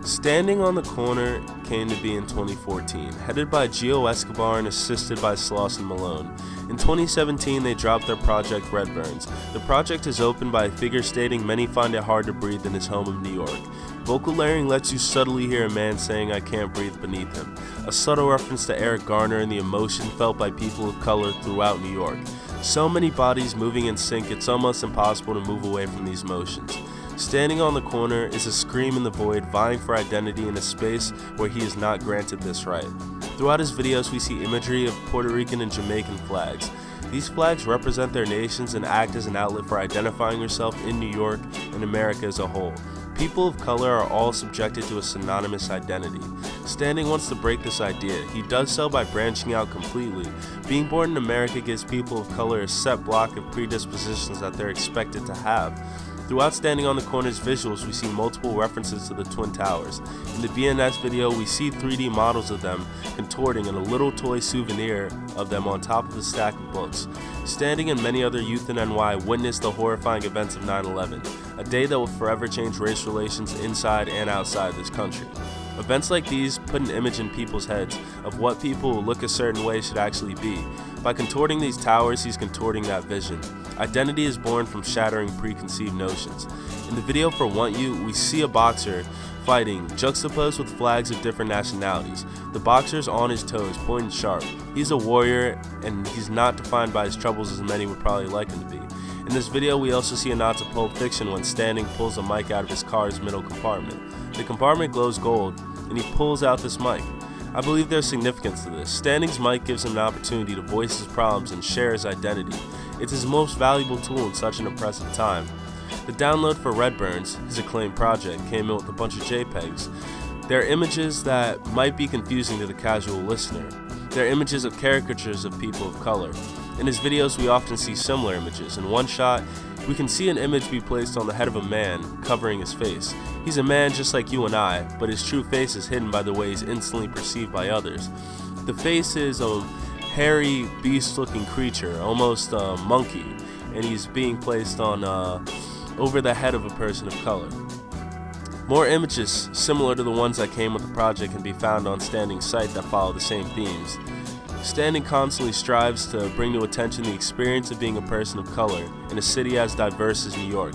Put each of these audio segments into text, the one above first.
Standing on the Corner came to be in 2014, headed by Gio Escobar and assisted by Sloss and Malone. In 2017, they dropped their project Redburns. The project is opened by a figure stating many find it hard to breathe in his home of New York. Vocal layering lets you subtly hear a man saying, "I can't breathe" beneath him, a subtle reference to Eric Garner and the emotion felt by people of color throughout New York. So many bodies moving in sync, it's almost impossible to move away from these motions. Standing on the Corner is a scream in the void, vying for identity in a space where he is not granted this right. Throughout his videos, we see imagery of Puerto Rican and Jamaican flags. These flags represent their nations and act as an outlet for identifying yourself in New York and America as a whole. People of color are all subjected to a synonymous identity. Standing wants to break this idea. He does so by branching out completely. Being born in America gives people of color a set block of predispositions that they're expected to have. Throughout Standing on the Corner's visuals, we see multiple references to the Twin Towers. In the BNS video, we see 3D models of them contorting and a little toy souvenir of them on top of a stack of books. Standing and many other youth in NY witnessed the horrifying events of 9/11, a day that will forever change race relations inside and outside this country. Events like these put an image in people's heads of what people who look a certain way should actually be. By contorting these towers, he's contorting that vision. Identity is born from shattering preconceived notions. In the video for Want You, we see a boxer fighting, juxtaposed with flags of different nationalities. The boxer's on his toes, pointed sharp. He's a warrior, and he's not defined by his troubles as many would probably like him to be. In this video, we also see a nod to Pulp Fiction when Standing pulls a mic out of his car's middle compartment. The compartment glows gold, and he pulls out this mic. I believe there's significance to this. Standing's mic gives him an opportunity to voice his problems and share his identity. It's his most valuable tool in such an oppressive time. The download for Redburns, his acclaimed project, came in with a bunch of JPEGs. They're images that might be confusing to the casual listener. They're images of caricatures of people of color. In his videos, we often see similar images. In one shot, we can see an image be placed on the head of a man, covering his face. He's a man just like you and I, but his true face is hidden by the way he's instantly perceived by others. The face is a hairy, beast-looking creature, almost a monkey, and he's being placed on over the head of a person of color. More images similar to the ones that came with the project can be found on Standing's site that follow the same themes. Standing constantly strives to bring to attention the experience of being a person of color in a city as diverse as New York,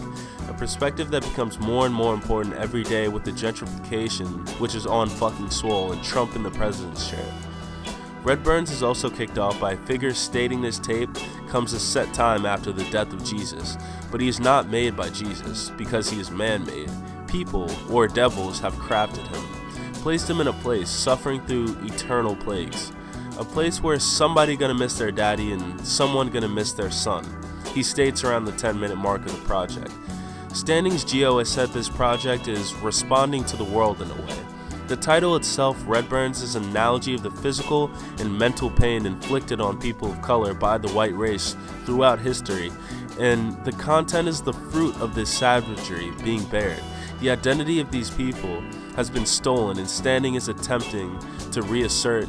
a perspective that becomes more and more important every day with the gentrification which is on fucking swole and Trump in the president's chair. Redburns is also kicked off by a figure stating this tape comes a set time after the death of Jesus, but he is not made by Jesus because he is man-made. People, or devils, have crafted him, placed him in a place suffering through eternal plagues. A place where somebody gonna miss their daddy and someone gonna miss their son, he states around the 10-minute mark of the project. Standing's Gio has said this project is responding to the world in a way. The title itself, Redburns, is an analogy of the physical and mental pain inflicted on people of color by the white race throughout history, and the content is the fruit of this savagery being bared. The identity of these people has been stolen, and Standing is attempting to reassert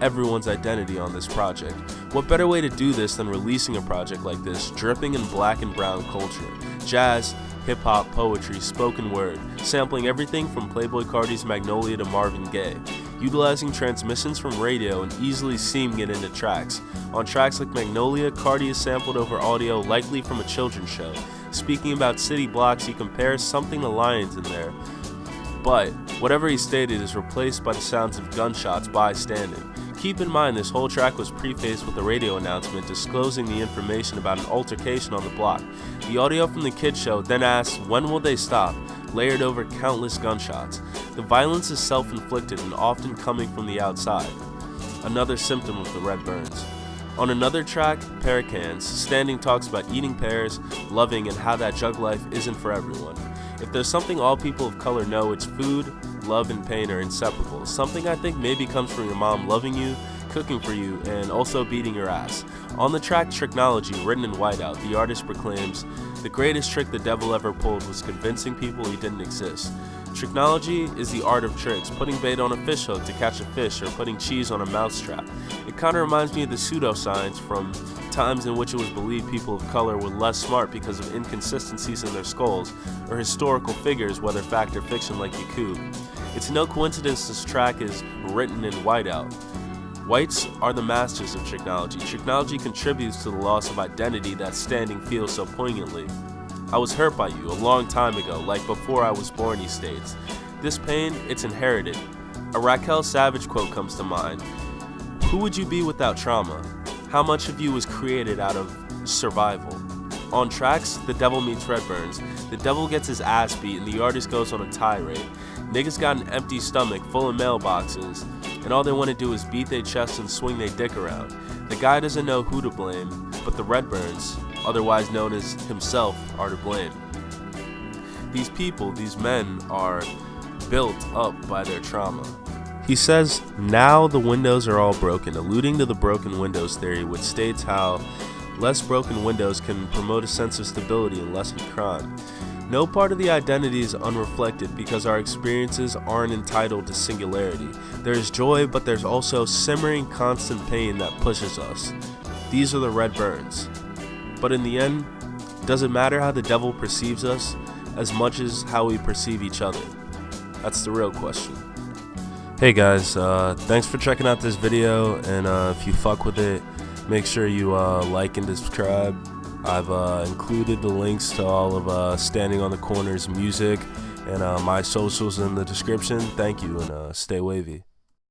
everyone's identity on this project. What better way to do this than releasing a project like this, dripping in black and brown culture, jazz, hip-hop, poetry, spoken word, sampling everything from Playboi Carti's Magnolia to Marvin Gaye, utilizing transmissions from radio and easily seaming it into tracks. On tracks like Magnolia, Carti is sampled over audio likely from a children's show. Speaking about city blocks, he compares something to lions in there, but whatever he stated is replaced by the sounds of gunshots by Standing. Keep in mind this whole track was prefaced with a radio announcement disclosing the information about an altercation on the block. The audio from the kids show then asks, "When will they stop?" layered over countless gunshots. The violence is self-inflicted and often coming from the outside. Another symptom of the Redburns. On another track, Pear Cans, Standing talks about eating pears, loving, and how that jug life isn't for everyone. If there's something all people of color know, it's food, love, and pain are inseparable. Something I think maybe comes from your mom loving you, cooking for you, and also beating your ass. On the track Tricknology, written in whiteout, the artist proclaims, "The greatest trick the devil ever pulled was convincing people he didn't exist." Tricknology is the art of tricks, putting bait on a fish hook to catch a fish or putting cheese on a mousetrap. It kind of reminds me of the pseudoscience from times in which it was believed people of color were less smart because of inconsistencies in their skulls, or historical figures, whether fact or fiction, like Yakub. It's no coincidence this track is written in whiteout. Whites are the masters of technology. Technology contributes to the loss of identity that Standing feels so poignantly. I was hurt by you a long time ago, like before I was born, he states. This pain, it's inherited. A Raquel Savage quote comes to mind. Who would you be without trauma? How much of you was created out of survival? On tracks, the devil meets Redburns. The devil gets his ass beat and the artist goes on a tirade. Niggas got an empty stomach full of mailboxes, and all they want to do is beat their chest and swing their dick around. The guy doesn't know who to blame, but the Redburns, otherwise known as himself, are to blame. These people, these men, are built up by their trauma. He says, now the windows are all broken, alluding to the broken windows theory, which states how less broken windows can promote a sense of stability and lessen crime. No part of the identity is unreflected because our experiences aren't entitled to singularity. There's joy, but there's also simmering constant pain that pushes us. These are the Redburns. But in the end, does it matter how the devil perceives us as much as how we perceive each other? That's the real question. Hey guys, thanks for checking out this video, and if you fuck with it, make sure you like and subscribe. I've included the links to all of Standing on the Corner's music and my socials in the description. Thank you, and stay wavy.